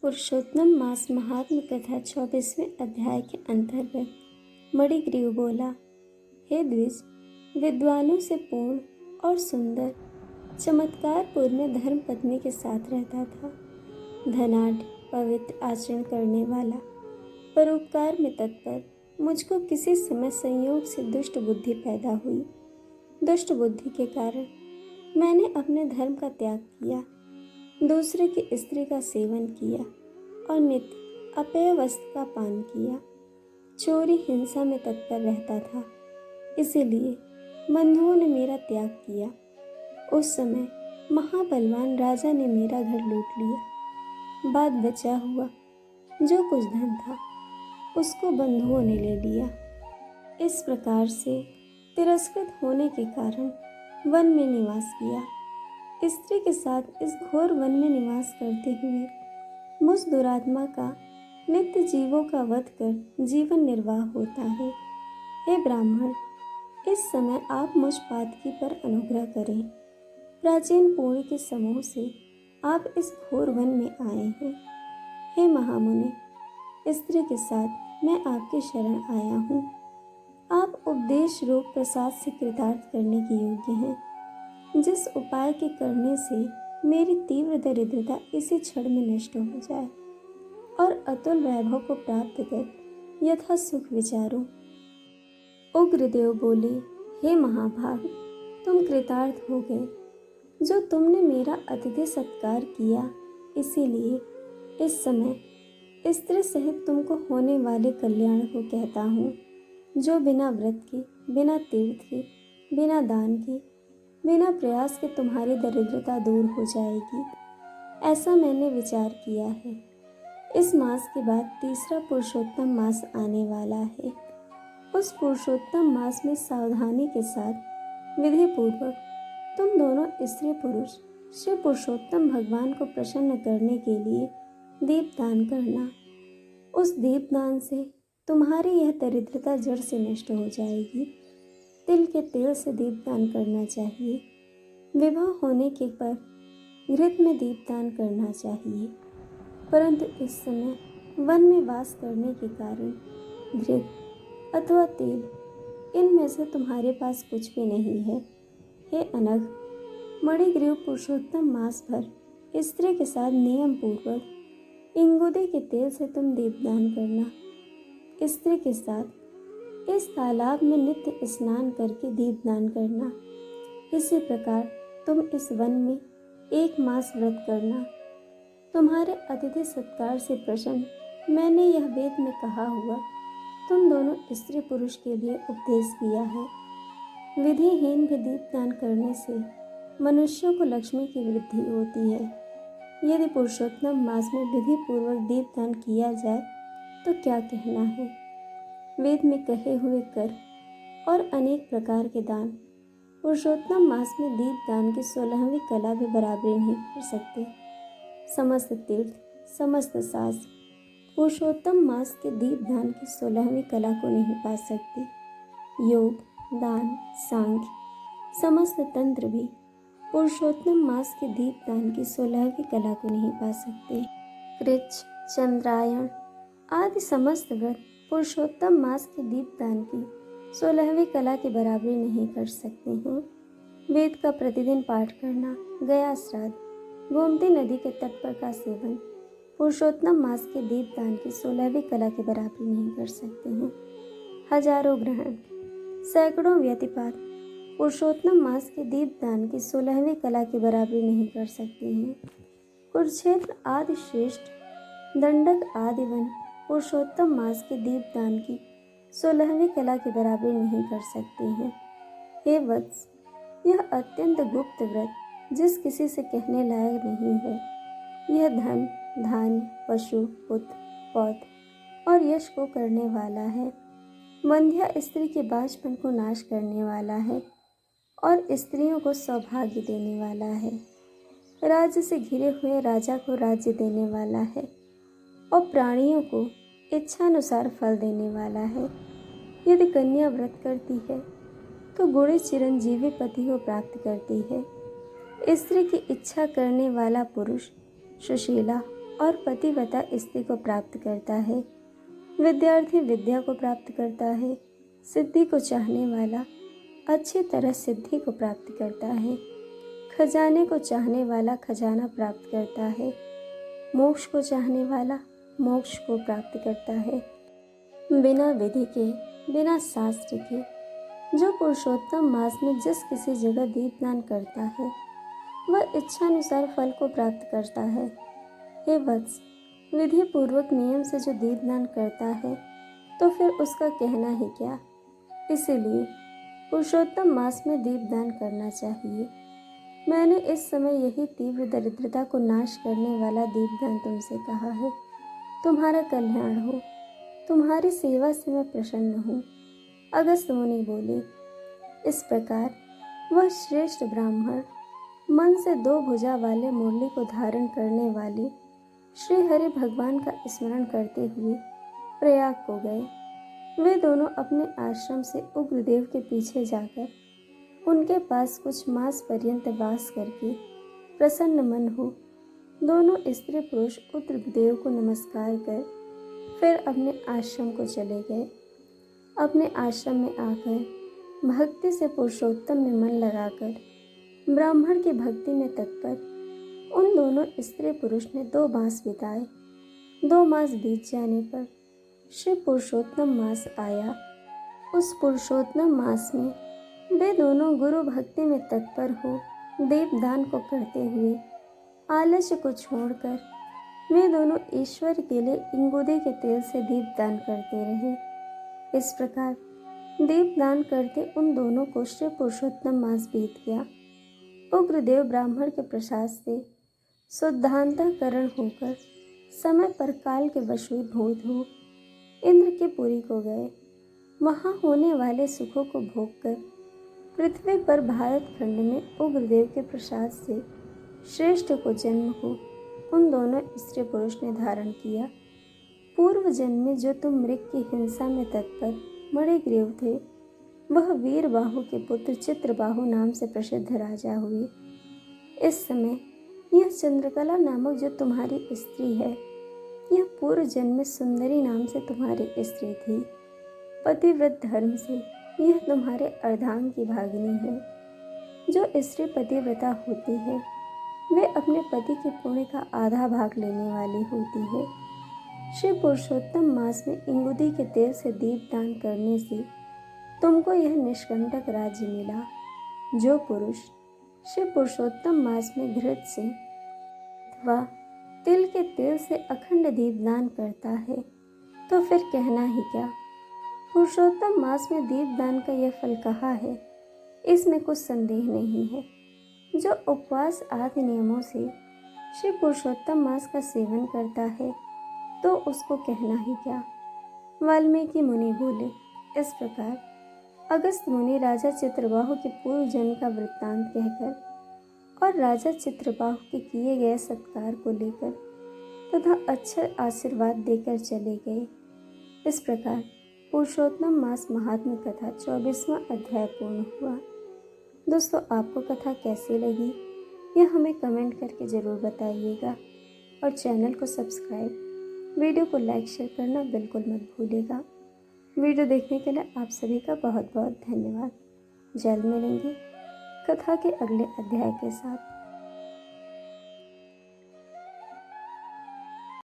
पुरुषोत्तम मास महात्म कथा 24वें अध्याय के अंतर्गत मणिग्रीव बोला, हे द्विज, विद्वानों से पूर्ण और सुंदर चमत्कारपुर में धर्म पत्नी के साथ रहता था। धनाढ़, पवित्र आचरण करने वाला, परोपकार में तत्पर, मुझको किसी समय संयोग से दुष्ट बुद्धि पैदा हुई। दुष्ट बुद्धि के कारण मैंने अपने धर्म का त्याग किया, दूसरे की स्त्री का सेवन किया और नित्य अपेय वस्तु का पान किया। चोरी हिंसा में तत्पर रहता था, इसीलिए बंधुओं ने मेरा त्याग किया। उस समय महाबलवान राजा ने मेरा घर लूट लिया। बाद बचा हुआ जो कुछ धन था उसको बंधुओं ने ले लिया। इस प्रकार से तिरस्कृत होने के कारण वन में निवास किया। स्त्री के साथ इस घोर वन में निवास करते हुए मुझ दुरात्मा का नित्य जीवों का वध कर जीवन निर्वाह होता है। हे ब्राह्मण, इस समय आप मुझ पातकी पर अनुग्रह करें। प्राचीन पूर्व के समूह से आप इस घोर वन में आए हैं। हे महामुनि, स्त्री के साथ मैं आपके शरण आया हूँ। आप उपदेश रूप प्रसाद से कृतार्थ करने के योग्य हैं। जिस उपाय के करने से मेरी तीव्र दरिद्रता इसी क्षण में नष्ट हो जाए और अतुल वैभव को प्राप्त कर यथा सुख विचारो। उग्रदेव बोले, हे महाभाग, तुम कृतार्थ हो गए। जो तुमने मेरा अतिथि सत्कार किया, इसीलिए इस समय स्त्री सहित तुमको होने वाले कल्याण को कहता हूँ, जो बिना व्रत के, बिना तीर्थ के, बिना दान के, बिना प्रयास के तुम्हारी दरिद्रता दूर हो जाएगी। ऐसा मैंने विचार किया है। इस मास के बाद तीसरा पुरुषोत्तम मास आने वाला है। उस पुरुषोत्तम मास में सावधानी के साथ विधि पूर्वक तुम दोनों स्त्री पुरुष श्री पुरुषोत्तम भगवान को प्रसन्न करने के लिए दीपदान करना। उस दीपदान से तुम्हारी यह दरिद्रता जड़ से नष्ट हो जाएगी। तिल के तेल से दीपदान करना चाहिए। विवाह होने के पर घृत में दीपदान करना चाहिए, परंतु इस समय वन में वास करने के कारण घृत अथवा तेल, इनमें से तुम्हारे पास कुछ भी नहीं है। हे अनघ, मणिग्रीव पुरुषोत्तम मास भर स्त्री के साथ नियम पूर्वक इंगुदे के तेल से तुम दीपदान करना। स्त्री के साथ इस तालाब में नित्य स्नान करके दीपदान करना। इसी प्रकार तुम इस वन में 1 मास व्रत करना। तुम्हारे अतिथि सत्कार से प्रसन्न मैंने यह वेद में कहा हुआ तुम दोनों स्त्री पुरुष के लिए उपदेश किया है। विधिहीन भी दीपदान करने से मनुष्यों को लक्ष्मी की वृद्धि होती है। यदि पुरुषोत्तम मास में विधि पूर्वक दीपदान किया जाए तो क्या कहना है। वेद में कहे हुए कर और अनेक प्रकार के दान पुरुषोत्तम मास में दीपदान की 16वीं कला भी बराबरी नहीं कर सकते। समस्त तीर्थ, समस्त शास्त्र पुरुषोत्तम मास के दीपदान की 16वीं कला को नहीं पा सकते। योग, दान, सांख्य, समस्त तंत्र भी पुरुषोत्तम मास के दीपदान की 16वीं कला को नहीं पा सकते। कृच्छ, चंद्रायण आदि समस्त व्रत पुरुषोत्तम मास के दीपदान की 16वीं कला की बराबरी नहीं कर सकते हैं। वेद का प्रतिदिन पाठ करना, गया श्राद्ध, गोमती नदी के तट पर का सेवन पुरुषोत्तम मास के दीपदान की 16वीं कला की बराबरी नहीं कर सकते हैं। हजारों ग्रहण, सैकड़ों व्यतिपात पुरुषोत्तम मास के दीपदान की 16वीं कला की बराबरी नहीं कर सकते हैं। कुरुक्षेत्र आदि श्रेष्ठ दंडक आदि वन पुरुषोत्तम मास के दीपदान की 16वीं कला की बराबरी नहीं कर सकते हैं। हे वत्स, यह अत्यंत गुप्त व्रत जिस किसी से कहने लायक नहीं है। यह धन, धान्य, पशु, पुत्र, पौत्र और यश को करने वाला है। वंध्या स्त्री के बाझपन को नाश करने वाला है और स्त्रियों को सौभाग्य देने वाला है। राज्य से घिरे हुए राजा को राज्य देने वाला है और प्राणियों को इच्छानुसार फल देने वाला है। यदि कन्या व्रत करती है तो गुणी चिरंजीवी पति को प्राप्त करती है। स्त्री की इच्छा करने वाला पुरुष सुशीला और पतिव्रता स्त्री को प्राप्त करता है। विद्यार्थी विद्या को प्राप्त करता है। सिद्धि को चाहने वाला अच्छी तरह सिद्धि को प्राप्त करता है। खजाने को चाहने वाला खजाना प्राप्त करता है। मोक्ष को चाहने वाला मोक्ष को प्राप्त करता है। बिना विधि के, बिना शास्त्र के जो पुरुषोत्तम मास में जिस किसी जगह दीपदान करता है वह इच्छानुसार फल को प्राप्त करता है। हे वत्स, विधि पूर्वक नियम से जो दीपदान करता है तो फिर उसका कहना ही क्या। इसीलिए पुरुषोत्तम मास में दीपदान करना चाहिए। मैंने इस समय यही तीव्र दरिद्रता को नाश करने वाला दीपदान तुमसे कहा है। तुम्हारा कल्याण हो। तुम्हारी सेवा से मैं प्रसन्न हूँ। अगस्त मुनि बोले, इस प्रकार वह श्रेष्ठ ब्राह्मण मन से 2 भुजा वाले मुरली को धारण करने वाले श्री हरि भगवान का स्मरण करते हुए प्रयाग को गए। वे दोनों अपने आश्रम से उग्रदेव के पीछे जाकर उनके पास कुछ मास पर्यंत वास करके प्रसन्न मन हो दोनों स्त्री पुरुष उग्रदेव को नमस्कार कर फिर अपने आश्रम को चले गए। अपने आश्रम में आकर भक्ति से पुरुषोत्तम में मन लगाकर ब्राह्मण की भक्ति में तत्पर उन दोनों स्त्री पुरुष ने 2 मास बिताए। 2 मास बीत जाने पर श्री पुरुषोत्तम मास आया। उस पुरुषोत्तम मास में वे दोनों गुरु भक्ति में तत्पर हो दीपदान को करते हुए आलस्य को छोड़कर वे दोनों ईश्वर के लिए इंगुदी के तेल से दीपदान करते रहे। इस प्रकार दीपदान करते उन दोनों को श्री पुरुषोत्तम मास बीत गया। उग्रदेव ब्राह्मण के प्रसाद से शुद्धांतकरण होकर समय पर काल के वशीभूत हो इंद्र के पुरी को गए। वहाँ होने वाले सुखों को भोगकर पृथ्वी पर भारत खंड में उग्रदेव के प्रसाद से श्रेष्ठ को जन्म हो उन दोनों स्त्री पुरुष ने धारण किया। पूर्व जन्म में जो तुम मृग की हिंसा में तत्पर मणिग्रीव थे वह वीरबाहु के पुत्र चित्रबाहु नाम से प्रसिद्ध राजा हुए। इस समय यह चंद्रकला नामक जो तुम्हारी स्त्री है यह पूर्व जन्म में सुंदरी नाम से तुम्हारी स्त्री थी। पतिव्रत धर्म से यह तुम्हारे अर्धांग की भागिनी है। जो स्त्री पतिव्रता होती है वे अपने पति के पुण्य का आधा भाग लेने वाली होती है। श्री पुरुषोत्तम मास में इंगुदी के तेल से दीपदान करने से तुमको यह निष्कंटक राज्य मिला। जो पुरुष श्री पुरुषोत्तम मास में घृत से अथवा तिल के तेल से अखंड दीपदान करता है तो फिर कहना ही क्या। पुरुषोत्तम मास में दीपदान का यह फल कहा है इसमें कुछ संदेह नहीं है। जो उपवास आदि नियमों से श्री पुरुषोत्तम मास का सेवन करता है तो उसको कहना ही क्या। वाल्मीकि मुनि बोले, इस प्रकार अगस्त मुनि राजा चित्रबाहु के पूर्व जन्म का वृत्तांत कहकर और राजा चित्रबाहु के किए गए सत्कार को लेकर तथा अच्छा आशीर्वाद देकर चले गए। इस प्रकार पुरुषोत्तम मास महात्म्य कथा 24वां अध्याय पूर्ण हुआ। दोस्तों, आपको कथा कैसी लगी यह हमें कमेंट करके ज़रूर बताइएगा और चैनल को सब्सक्राइब, वीडियो को लाइक शेयर करना बिल्कुल मत भूलिएगा। वीडियो देखने के लिए आप सभी का बहुत बहुत धन्यवाद। जल्द मिलेंगे कथा के अगले अध्याय के साथ।